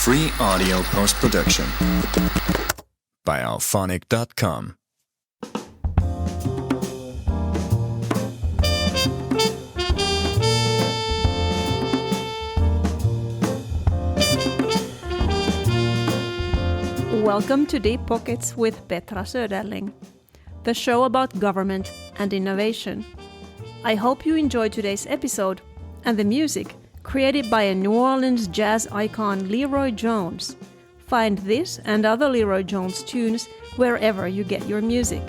Free audio post-production by alphonic.com. Welcome to Deep Pockets with Petra Söderling, the show about government and innovation. I hope you enjoyed today's episode and the music created by a New Orleans jazz icon Leroy Jones. Find this and other Leroy Jones tunes wherever you get your music.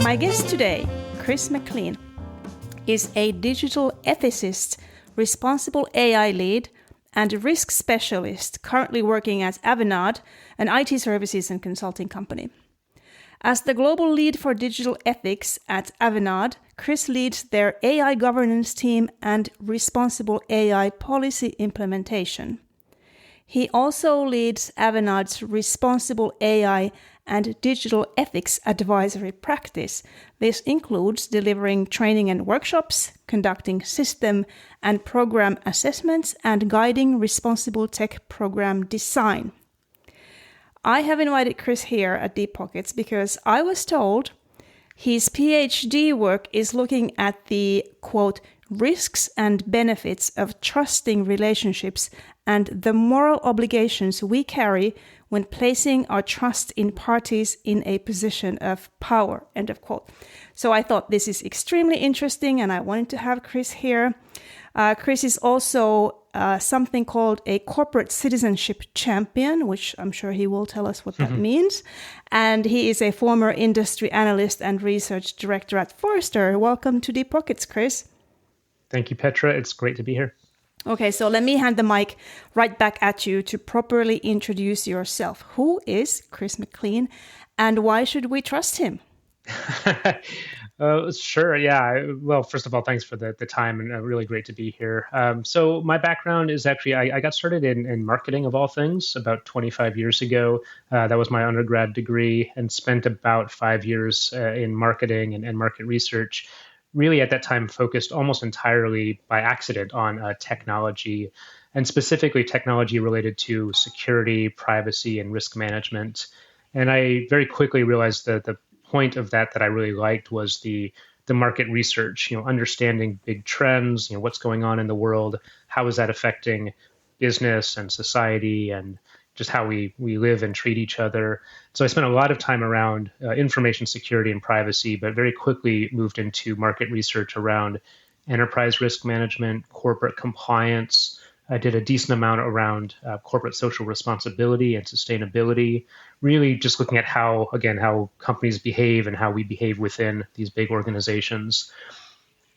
My guest today, Chris McClean, is a digital ethicist, responsible AI lead, and risk specialist currently working at Avanade, an IT services and consulting company. As the global lead for digital ethics at Avanade, Chris leads their AI governance team and responsible AI policy implementation. He also leads Avanade's responsible AI and digital ethics advisory practice. This includes delivering training and workshops, conducting system and program assessments, and guiding responsible tech program design. I have invited Chris here at Deep Pockets because I was told his PhD work is looking at the, quote, risks and benefits of trusting relationships and the moral obligations we carry when placing our trust in parties in a position of power, end of quote. So I thought this is extremely interesting and I wanted to have Chris here. Chris is also something called a corporate citizenship champion, which I'm sure he will tell us what that means. And he is a former industry analyst and research director at Forrester. Welcome to Deep Pockets, Chris. Thank you, Petra. It's great to be here. Okay, so let me hand the mic right back at you to properly introduce yourself. Who is Chris McClean and why should we trust him? Sure, yeah. Well, first of all, thanks for the time and really great to be here. So my background is actually, I got started in marketing of all things about 25 years ago. That was my undergrad degree and spent about 5 years in marketing and market research. Really at that time focused almost entirely by accident on technology and specifically technology related to security, privacy, and risk management. And I very quickly realized that the point of that I really liked was the market research, understanding big trends, what's going on in the world, how is that affecting business and society and just how we live and treat each other. So I spent a lot of time around information security and privacy, but very quickly moved into market research around enterprise risk management, corporate compliance. I did a decent amount around corporate social responsibility and sustainability, really just looking at how companies behave and how we behave within these big organizations.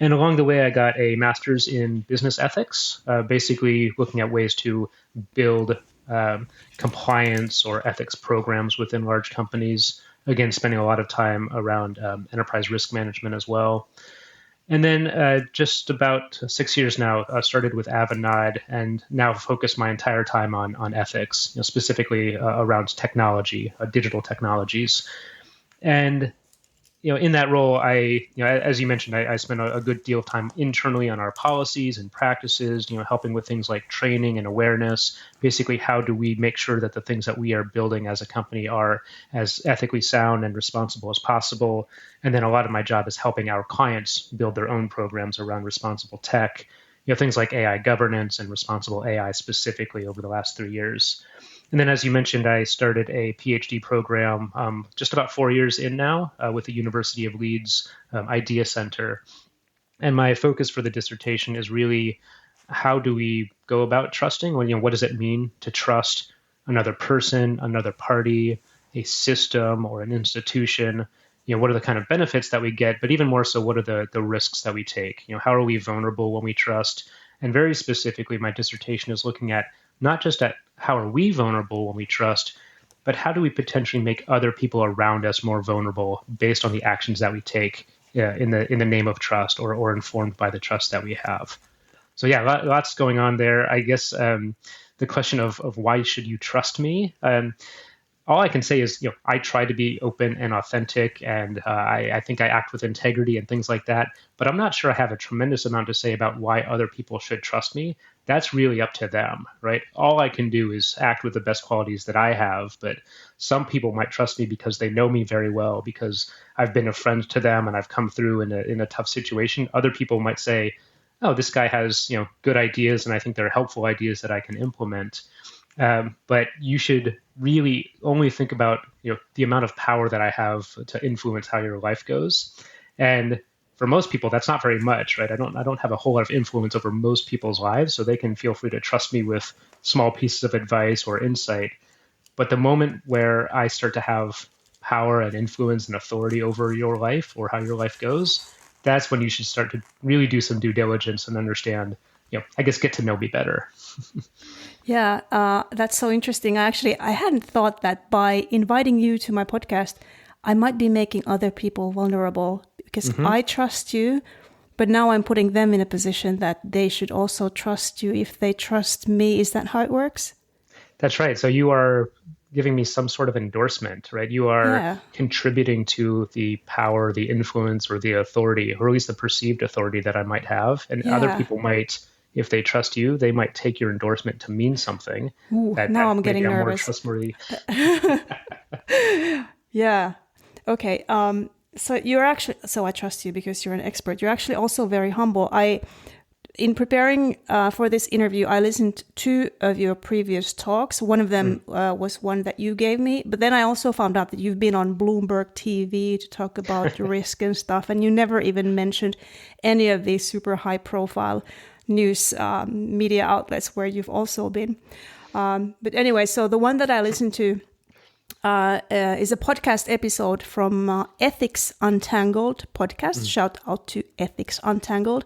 And along the way, I got a master's in business ethics, basically looking at ways to build compliance or ethics programs within large companies. Again, spending a lot of time around enterprise risk management as well. And then just about 6 years now, started with Avanade and now focus my entire time on ethics, specifically around technology, digital technologies. And in that role, as you mentioned, I spent a good deal of time internally on our policies and practices, helping with things like training and awareness. Basically, how do we make sure that the things that we are building as a company are as ethically sound and responsible as possible? And then a lot of my job is helping our clients build their own programs around responsible tech, things like AI governance and responsible AI specifically over the last 3 years. And then, as you mentioned, I started a PhD program just about 4 years in now with the University of Leeds Idea Center. And my focus for the dissertation is really how do we go about trusting? Well, what does it mean to trust another person, another party, a system, or an institution? What are the kind of benefits that we get? But even more so, what are the risks that we take? How are we vulnerable when we trust? And very specifically, my dissertation is looking at not just at how are we vulnerable when we trust, but how do we potentially make other people around us more vulnerable based on the actions that we take in the name of trust or informed by the trust that we have. So yeah, lots going on there. I guess the question of why should you trust me? all I can say is, I try to be open and authentic, and I think I act with integrity and things like that. But I'm not sure I have a tremendous amount to say about why other people should trust me. That's really up to them, right? All I can do is act with the best qualities that I have. But some people might trust me because they know me very well, because I've been a friend to them and I've come through in a tough situation. Other people might say, oh, this guy has, good ideas, and I think they're helpful ideas that I can implement. But you should really only think about the amount of power that I have to influence how your life goes. And for most people, that's not very much, right? I don't have a whole lot of influence over most people's lives, so they can feel free to trust me with small pieces of advice or insight. But the moment where I start to have power and influence and authority over your life or how your life goes, that's when you should start to really do some due diligence and understand, I guess, get to know me better. Yeah, that's so interesting. I hadn't thought that by inviting you to my podcast, I might be making other people vulnerable, because I trust you, but now I'm putting them in a position that they should also trust you if they trust me. Is that how it works? That's right. So you are giving me some sort of endorsement, right? You are contributing to the power, the influence, or the authority, or at least the perceived authority that I might have. And other people might, if they trust you, they might take your endorsement to mean something. Ooh, now I'm getting nervous. More trustworthy. Yeah. Okay. So I trust you because you're an expert. You're actually also very humble. In preparing for this interview, I listened to 2 of your previous talks. One of them was one that you gave me, but then I also found out that you've been on Bloomberg TV to talk about risk and stuff, and you never even mentioned any of these super high-profile news media outlets where you've also been. But anyway, so the one that I listened to is a podcast episode from Ethics Untangled podcast. Shout out to Ethics Untangled,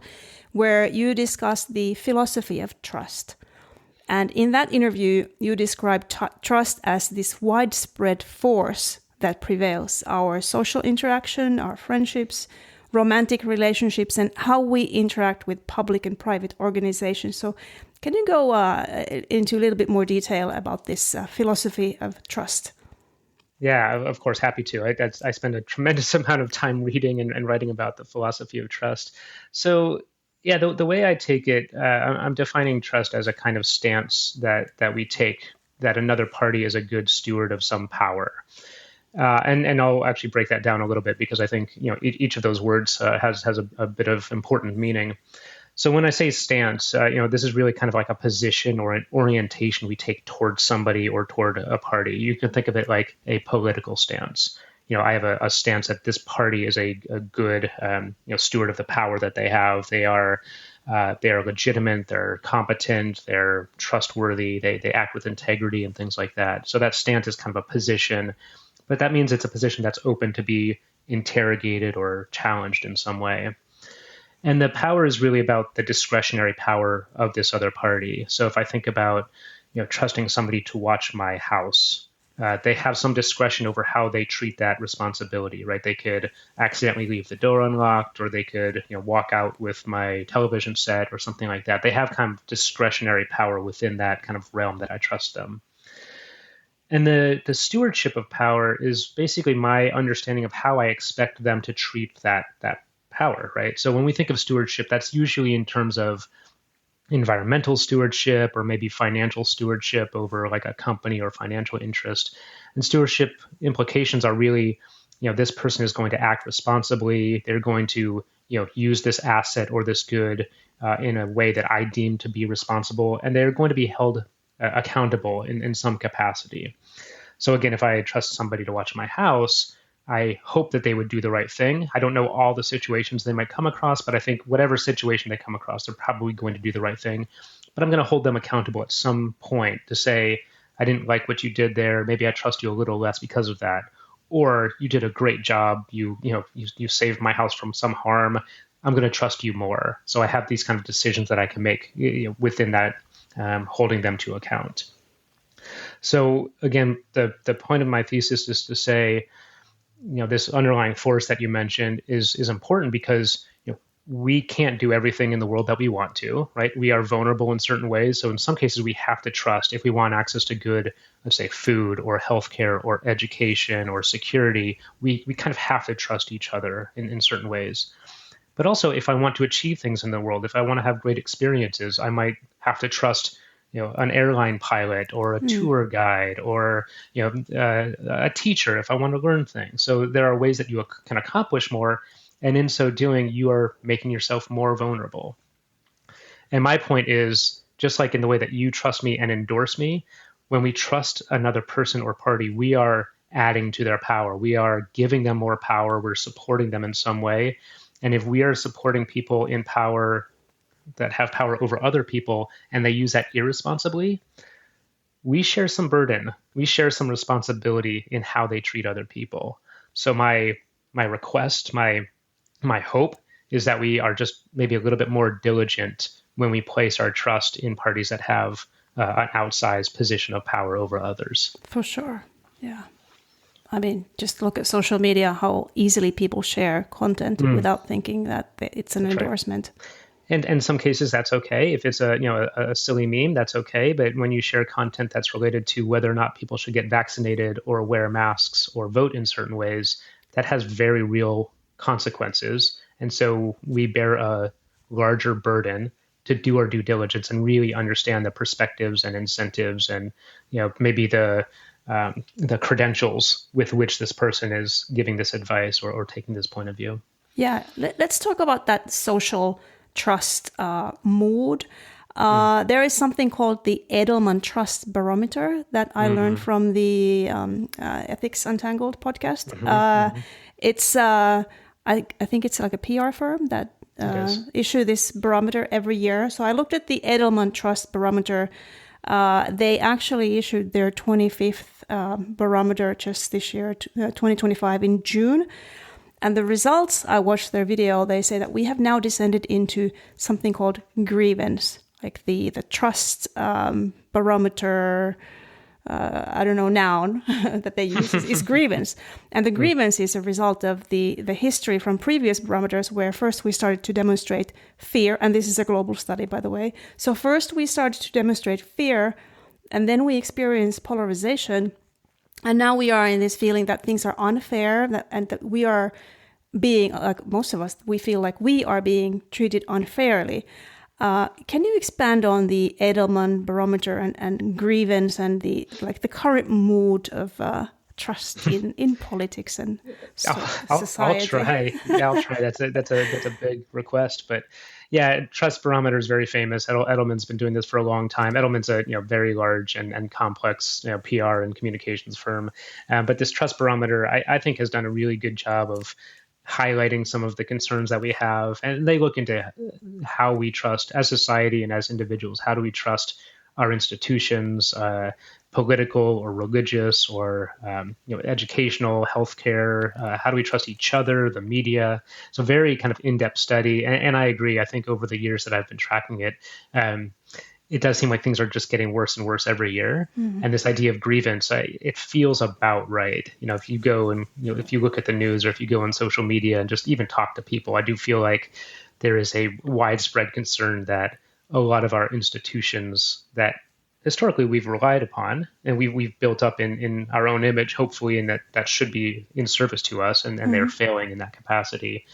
where you discuss the philosophy of trust. And in that interview, you describe trust as this widespread force that prevails our social interaction, our friendships, romantic relationships, and how we interact with public and private organizations. So can you go into a little bit more detail about this philosophy of trust? Yeah, of course, happy to. I spend a tremendous amount of time reading and writing about the philosophy of trust. So yeah, the way I take it, I'm defining trust as a kind of stance that we take, that another party is a good steward of some power. And I'll actually break that down a little bit, because I think each of those words has a bit of important meaning. So when I say stance, this is really kind of like a position or an orientation we take towards somebody or toward a party. You can think of it like a political stance. I have a stance that this party is a good steward of the power that they have. They are legitimate, they're competent, they're trustworthy, they act with integrity and things like that. So that stance is kind of a position, but that means it's a position that's open to be interrogated or challenged in some way. And the power is really about the discretionary power of this other party. So if I think about trusting somebody to watch my house, they have some discretion over how they treat that responsibility, right? They could accidentally leave the door unlocked, or they could walk out with my television set or something like that. They have kind of discretionary power within that kind of realm that I trust them. And the stewardship of power is basically my understanding of how I expect them to treat that power, right? So when we think of stewardship, that's usually in terms of environmental stewardship or maybe financial stewardship over like a company or financial interest. And stewardship implications are really, this person is going to act responsibly. They're going to, use this asset or this good in a way that I deem to be responsible, and they're going to be held accountable in some capacity. So again, if I trust somebody to watch my house, I hope that they would do the right thing. I don't know all the situations they might come across, but I think whatever situation they come across, they're probably going to do the right thing. But I'm going to hold them accountable at some point to say, I didn't like what you did there. Maybe I trust you a little less because of that. Or you did a great job. You saved my house from some harm. I'm going to trust you more. So I have these kind of decisions that I can make within that, holding them to account. So again, the point of my thesis is to say, this underlying force that you mentioned is important because we can't do everything in the world that we want to, right? We are vulnerable in certain ways. So in some cases, we have to trust if we want access to good, let's say food or healthcare or education or security, we kind of have to trust each other in certain ways. But also, if I want to achieve things in the world, if I want to have great experiences, I might have to trust, an airline pilot or a tour guide or, a teacher if I want to learn things. So there are ways that you can accomplish more. And in so doing, you are making yourself more vulnerable. And my point is, just like in the way that you trust me and endorse me, when we trust another person or party, we are adding to their power. We are giving them more power. We're supporting them in some way. And if we are supporting people in power that have power over other people and they use that irresponsibly, we share some burden. We share some responsibility in how they treat other people. So my request, my hope is that we are just maybe a little bit more diligent when we place our trust in parties that have an outsized position of power over others. For sure. Yeah. I mean, just look at social media, how easily people share content without thinking that it's an endorsement. Right. And in some cases, that's okay. If it's a silly meme, that's okay. But when you share content that's related to whether or not people should get vaccinated or wear masks or vote in certain ways, that has very real consequences. And so we bear a larger burden to do our due diligence and really understand the perspectives and incentives and, maybe the credentials with which this person is giving this advice or taking this point of view. Yeah, let's talk about that social trust mood. There is something called the Edelman Trust Barometer that I learned from the Ethics Untangled podcast. It's I think it's like a PR firm that issue this barometer every year. So I looked at the Edelman Trust Barometer. They actually issued their 25th barometer just this year, 2025 in June. And the results, I watched their video, they say that we have now descended into something called grievance, like the trust barometer, noun that they use is grievance. And the grievance is a result of the history from previous barometers where first we started to demonstrate fear, and this is a global study, by the way. So first we started to demonstrate fear, and then we experienced polarization, and now we are in this feeling that things are unfair, and that we are being, like most of us, we feel like we are being treated unfairly. Can you expand on the Edelman Barometer and grievance and the current mood of trust in politics and society? I'll try. Yeah, I'll try. That's a big request, but yeah, Trust Barometer is very famous. Edelman's been doing this for a long time. Edelman's a very large and complex PR and communications firm, but this Trust Barometer I think has done a really good job of highlighting some of the concerns that we have. And they look into how we trust as society and as individuals. How do we trust our institutions, political or religious or educational, healthcare? How do we trust each other, the media? So very kind of in-depth study. And I agree. I think over the years that I've been tracking it, it does seem like things are just getting worse and worse every year. Mm-hmm. And this idea of grievance, it feels about right. If you go and, if you look at the news or if you go on social media and just even talk to people, I do feel like there is a widespread concern that a lot of our institutions that historically we've relied upon and we've built up in our own image, hopefully, and that should be in service to us, and they're failing in that capacity.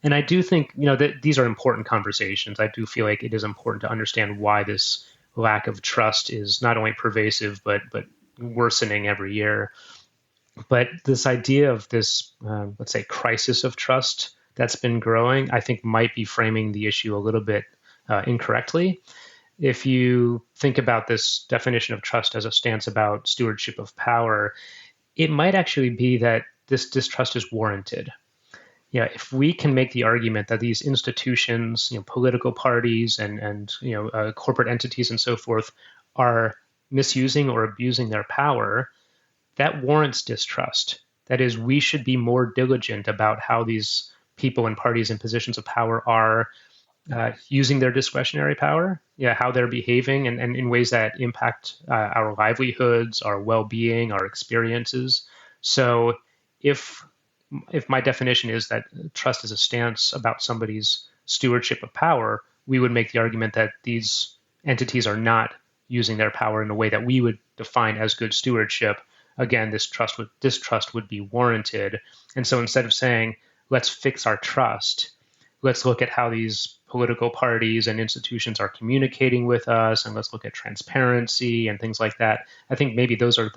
And I do think, that these are important conversations. I do feel like it is important to understand why this lack of trust is not only pervasive, but worsening every year. But this idea of this, let's say, crisis of trust that's been growing, I think might be framing the issue a little bit incorrectly. If you think about this definition of trust as a stance about stewardship of power, it might actually be that this distrust is warranted. If we can make the argument that these institutions, political parties and corporate entities and so forth are misusing or abusing their power, that warrants distrust. That is, we should be more diligent about how these people and parties in positions of power are using their discretionary power, how they're behaving and in ways that impact our livelihoods, our well-being, our experiences. So if if my definition is that trust is a stance about somebody's stewardship of power, we would make the argument that these entities are not using their power in a way that we would define as good stewardship. Again, this distrust would be warranted. And so instead of saying, let's fix our trust, let's look at how these political parties and institutions are communicating with us, and let's look at transparency and things like that. I think maybe those are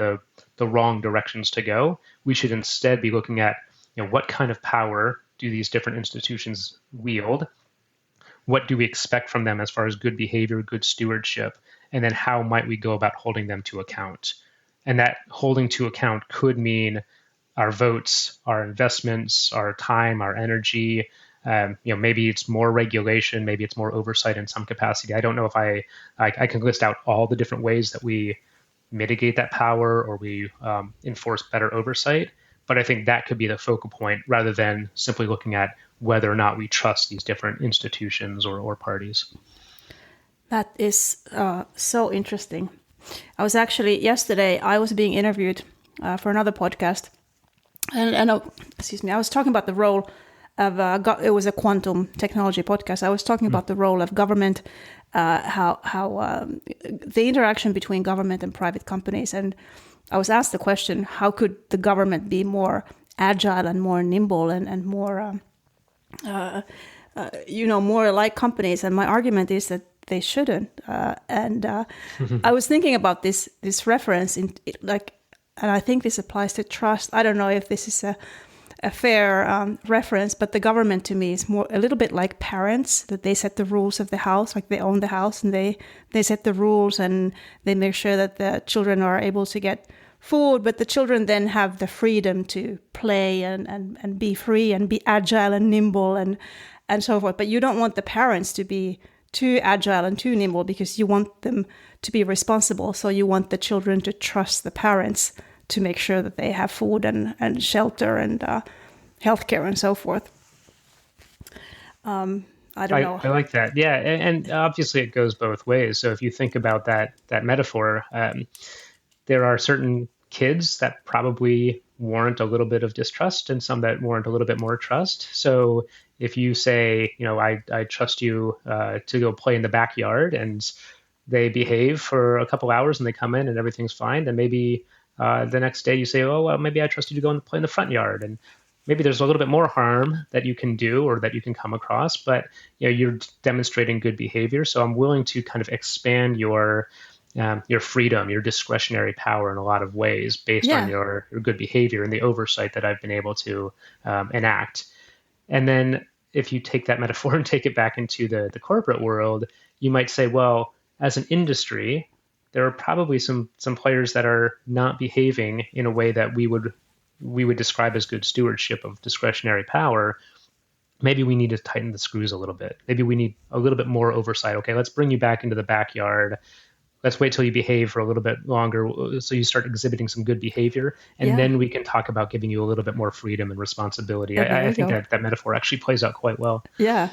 the wrong directions to go. We should instead be looking at, what kind of power do these different institutions wield? What do we expect from them as far as good behavior, good stewardship? And then how might we go about holding them to account? And that holding to account could mean our votes, our investments, our time, our energy. Maybe it's more regulation, maybe it's more oversight in some capacity. I don't know if I can list out all the different ways that we mitigate that power or we enforce better oversight. But I think that could be the focal point rather than simply looking at whether or not we trust these different institutions or parties. That is so interesting. Yesterday, I was being interviewed for another podcast. And I was talking about the role of, it was a quantum technology podcast. I was talking about the role of government, how the interaction between government and private companies. And I was asked the question, how could the government be more agile and more nimble and more, more like companies? And my argument is that they shouldn't. I was thinking about this reference and I think this applies to trust. I don't know if this is a fair reference, but the government to me is a little bit like parents, that they set the rules of the house, like they own the house and they set the rules and they make sure that the children are able to get food, but the children then have the freedom to play and be free and be agile and nimble and so forth. But you don't want the parents to be too agile and too nimble because you want them to be responsible. So you want the children to trust the parents to make sure that they have food and shelter and healthcare and so forth. I don't know. I like that. Yeah. And obviously it goes both ways. So if you think about that metaphor, there are certain kids that probably warrant a little bit of distrust and some that warrant a little bit more trust. So if you say, I trust you to go play in the backyard and they behave for a couple hours and they come in and everything's fine, then maybe the next day you say, oh, well, maybe I trust you to go and play in the front yard. And maybe there's a little bit more harm that you can do or that you can come across, but you're demonstrating good behavior. So I'm willing to kind of expand your freedom, your discretionary power in a lot of ways based on your good behavior and the oversight that I've been able to enact. And then if you take that metaphor and take it back into the corporate world, you might say, well, as an industry, there are probably some players that are not behaving in a way that we would describe as good stewardship of discretionary power. Maybe we need to tighten the screws a little bit. Maybe we need a little bit more oversight. Okay, let's bring you back into the backyard. Let's wait till you behave for a little bit longer so you start exhibiting some good behavior, and then we can talk about giving you a little bit more freedom and responsibility. I think that metaphor actually plays out quite well. Yeah.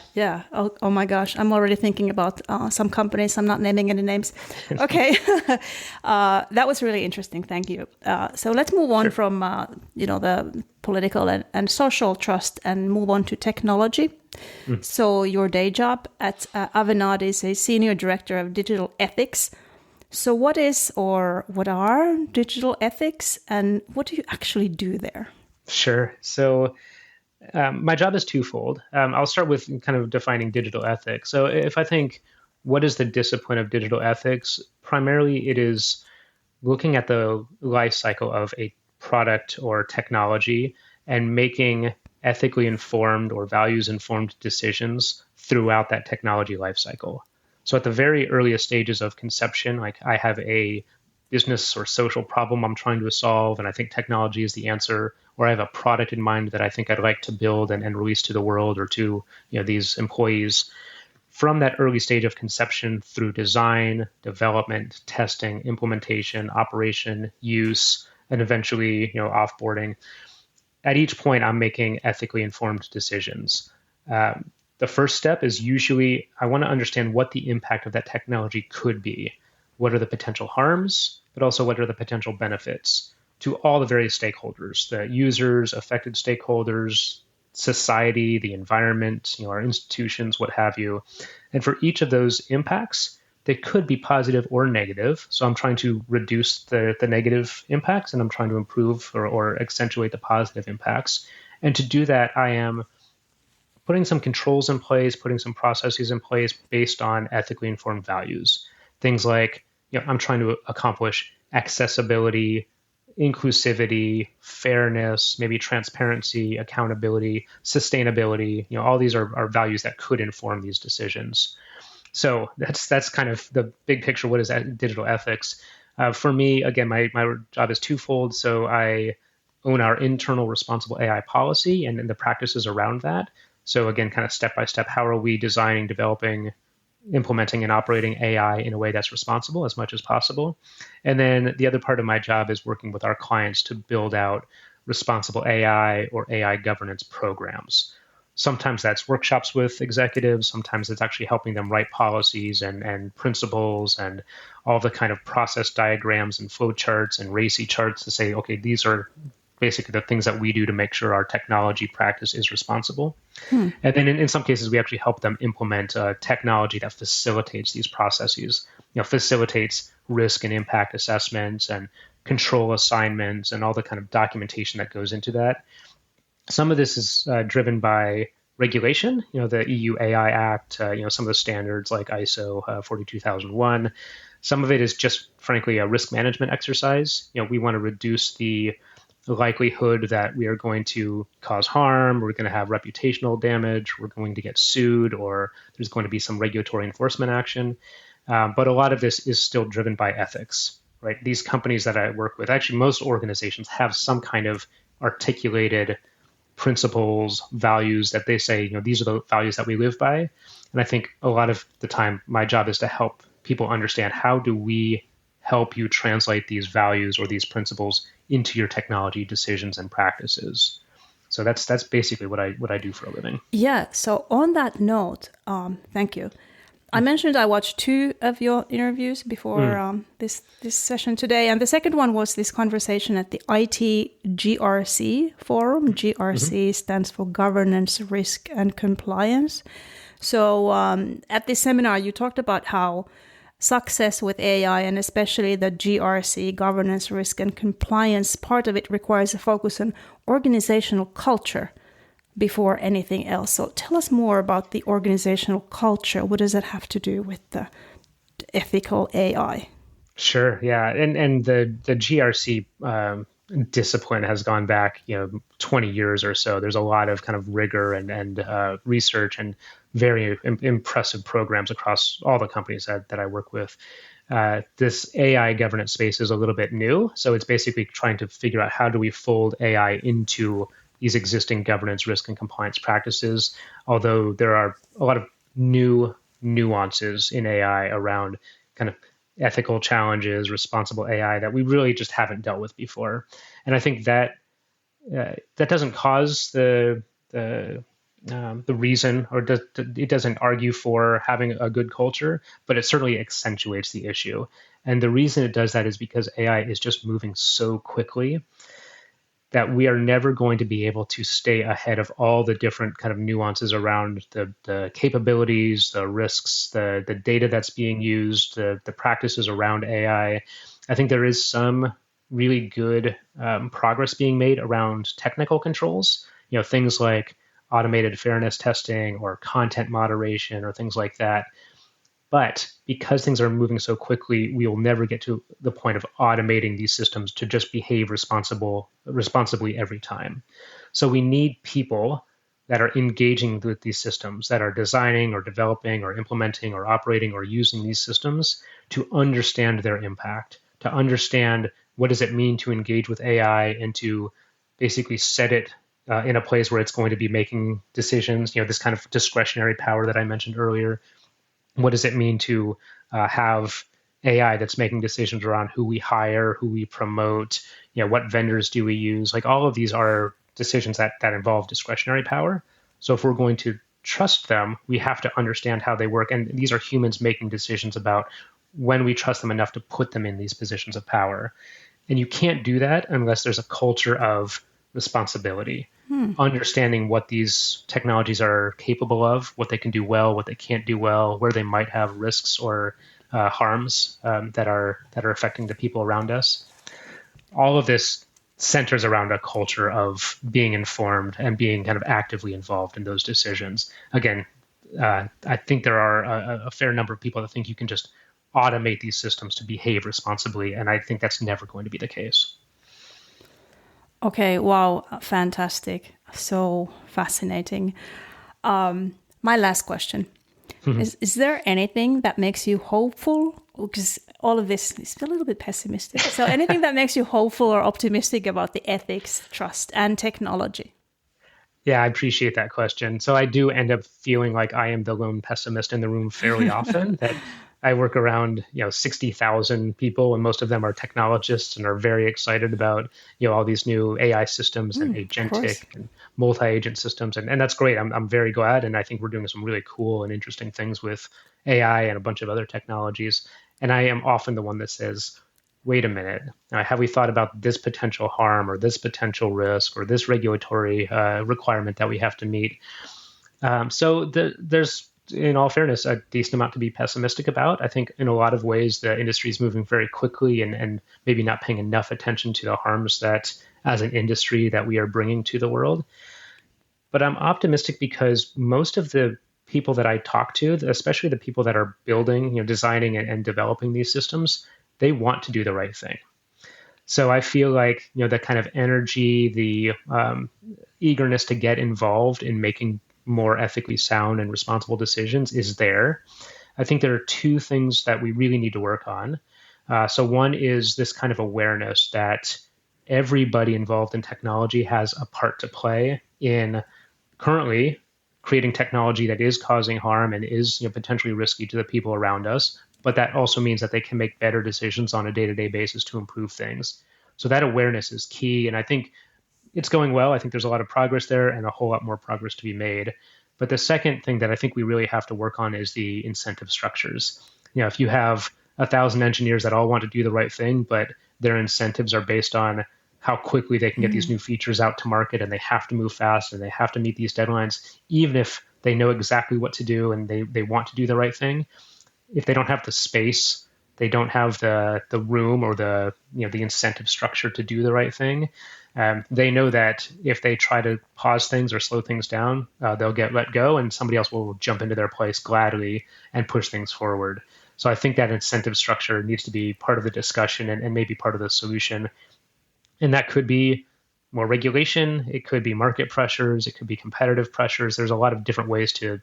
Oh my gosh. I'm already thinking about some companies. I'm not naming any names. Okay. That was really interesting. Thank you. So let's move on from, the political and social trust and move on to technology. So your day job at Avanade is a senior director of digital ethics. So what are digital ethics and what do you actually do there? Sure. So my job is twofold. I'll start with kind of defining digital ethics. So if I think, what is the discipline of digital ethics? Primarily, it is looking at the life cycle of a product or technology and making ethically informed or values informed decisions throughout that technology life cycle. So at the very earliest stages of conception, like I have a business or social problem I'm trying to solve, and I think technology is the answer, or I have a product in mind that I think I'd like to build and release to the world or to these employees. From that early stage of conception through design, development, testing, implementation, operation, use, and eventually offboarding, at each point I'm making ethically informed decisions. The first step is usually I want to understand what the impact of that technology could be. What are the potential harms, but also what are the potential benefits? to all the various stakeholders, the users, affected stakeholders, society, the environment, our institutions, what have you. And for each of those impacts, they could be positive or negative. So I'm trying to reduce the negative impacts, and I'm trying to improve or accentuate the positive impacts. And to do that, I am putting some controls in place, putting some processes in place based on ethically informed values. Things like, I'm trying to accomplish accessibility, inclusivity, fairness, maybe transparency, accountability, sustainability. All these are values that could inform these decisions. So that's kind of the big picture. What is digital ethics? For me, again, my job is twofold. So I own our internal responsible AI policy and the practices around that. So again, kind of step by step, how are we designing, developing, implementing, and operating AI in a way that's responsible as much as possible? And then the other part of my job is working with our clients to build out responsible AI or AI governance programs. Sometimes that's workshops with executives. Sometimes it's actually helping them write policies and principles and all the kind of process diagrams and flow charts and RACI charts to say, okay, these are basically the things that we do to make sure our technology practice is responsible. And then in some cases, we actually help them implement technology that facilitates these processes, facilitates risk and impact assessments and control assignments and all the kind of documentation that goes into that. Some of this is driven by regulation, the EU AI Act, some of the standards like ISO 42001. Some of it is just, frankly, a risk management exercise. We want to reduce the likelihood that we are going to cause harm, we're going to have reputational damage, we're going to get sued, or there's going to be some regulatory enforcement action. But a lot of this is still driven by ethics, right? These companies that I work with, actually most organizations have some kind of articulated principles, values that they say, these are the values that we live by. And I think a lot of the time, my job is to help people understand, how do we help you translate these values or these principles into your technology decisions and practices? So that's basically what I do for a living. Yeah. So on that note, thank you. I mentioned I watched 2 of your interviews before this session today, and the second one was this conversation at the IT GRC forum. GRC stands for Governance, Risk, and Compliance. So at this seminar, you talked about how success with AI, and especially the GRC, governance, risk, and compliance, part of it requires a focus on organizational culture before anything else. So tell us more about the organizational culture. What does that have to do with the ethical AI? Sure, yeah. And the GRC discipline has gone back 20 years or so. There's a lot of kind of rigor and research and very impressive programs across all the companies that I work with. This AI governance space is a little bit new. So it's basically trying to figure out, how do we fold AI into these existing governance, risk, and compliance practices, although there are a lot of new nuances in AI around kind of ethical challenges, responsible AI that we really just haven't dealt with before. And I think that that doesn't cause the reason, or it doesn't argue for having a good culture, but it certainly accentuates the issue. And the reason it does that is because AI is just moving so quickly that we are never going to be able to stay ahead of all the different kind of nuances around the capabilities, the risks, the data that's being used, the practices around AI. I think there is some really good progress being made around technical controls, things like automated fairness testing or content moderation or things like that. But because things are moving so quickly, we will never get to the point of automating these systems to just behave responsibly every time. So we need people that are engaging with these systems, that are designing or developing or implementing or operating or using these systems, to understand their impact, to understand what does it mean to engage with AI, and to basically set it in a place where it's going to be making decisions, this kind of discretionary power that I mentioned earlier. What does it mean to have AI that's making decisions around who we hire, who we promote, what vendors do we use? Like, all of these are decisions that involve discretionary power. So if we're going to trust them, we have to understand how they work. And these are humans making decisions about when we trust them enough to put them in these positions of power. And you can't do that unless there's a culture of responsibility, understanding what these technologies are capable of, what they can do well, what they can't do well, where they might have risks or harms that are affecting the people around us. All of this centers around a culture of being informed and being kind of actively involved in those decisions. Again, I think there are a fair number of people that think you can just automate these systems to behave responsibly, and I think that's never going to be the case. Okay, wow, fantastic. So fascinating. My last question. Is there anything that makes you hopeful? Because all of this is a little bit pessimistic. So anything that makes you hopeful or optimistic about the ethics, trust, and technology? Yeah, I appreciate that question. So I do end up feeling like I am the lone pessimist in the room fairly often, that I work around, 60,000 people, and most of them are technologists and are very excited about, all these new AI systems and agentic and multi-agent systems. And that's great. I'm very glad. And I think we're doing some really cool and interesting things with AI and a bunch of other technologies. And I am often the one that says, wait a minute, have we thought about this potential harm or this potential risk or this regulatory requirement that we have to meet? So there's, in all fairness, a decent amount to be pessimistic about. I think in a lot of ways, the industry is moving very quickly and maybe not paying enough attention to the harms that as an industry that we are bringing to the world. But I'm optimistic because most of the people that I talk to, especially the people that are building, designing and developing these systems, they want to do the right thing. So I feel like, the kind of energy, the eagerness to get involved in making more ethically sound and responsible decisions is there. I think there are two things that we really need to work on. So one is this kind of awareness that everybody involved in technology has a part to play in currently creating technology that is causing harm and is potentially risky to the people around us. But that also means that they can make better decisions on a day-to-day basis to improve things. So that awareness is key. And I think it's going well. I think there's a lot of progress there and a whole lot more progress to be made. But the second thing that I think we really have to work on is the incentive structures. If you have 1,000 engineers that all want to do the right thing, but their incentives are based on how quickly they can get these new features out to market, and they have to move fast and they have to meet these deadlines, even if they know exactly what to do and they want to do the right thing, if they don't have the space, they don't have the room or the incentive structure to do the right thing, they know that if they try to pause things or slow things down, they'll get let go and somebody else will jump into their place gladly and push things forward. So I think that incentive structure needs to be part of the discussion and maybe part of the solution. And that could be more regulation. It could be market pressures. It could be competitive pressures. There's a lot of different ways to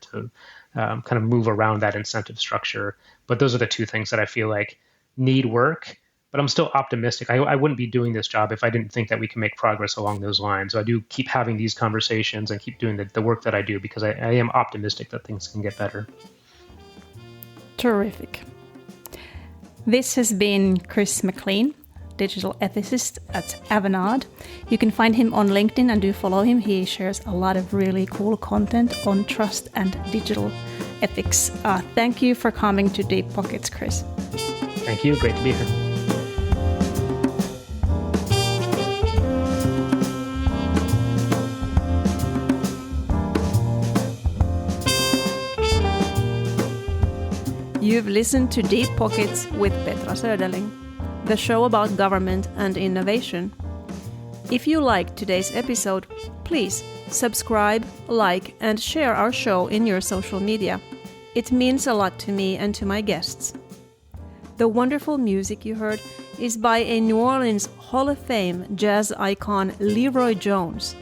kind of move around that incentive structure. But those are the two things that I feel like need work. But I'm still optimistic. I wouldn't be doing this job if I didn't think that we can make progress along those lines. So I do keep having these conversations and keep doing the work that I do because I am optimistic that things can get better. Terrific. This has been Chris McClean, digital ethicist at Avanade. You can find him on LinkedIn and do follow him. He shares a lot of really cool content on trust and digital ethics. Thank you for coming to Deep Pockets, Chris. Thank you. Great to be here. You've listened to Deep Pockets with Petra Söderling, the show about government and innovation. If you liked today's episode, please subscribe, like, and share our show in your social media. It means a lot to me and to my guests. The wonderful music you heard is by a New Orleans Hall of Fame jazz icon Leroy Jones.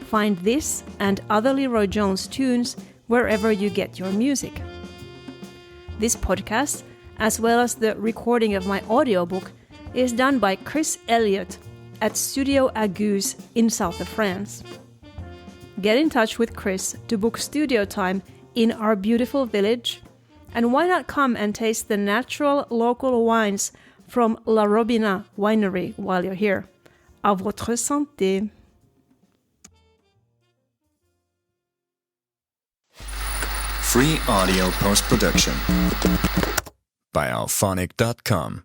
Find this and other Leroy Jones tunes wherever you get your music. This podcast, as well as the recording of my audiobook, is done by Chris Elliott at Studio Aguse in south of France. Get in touch with Chris to book studio time in our beautiful village. And why not come and taste the natural local wines from La Robina Winery while you're here. À votre santé! Free audio post-production by alphonic.com.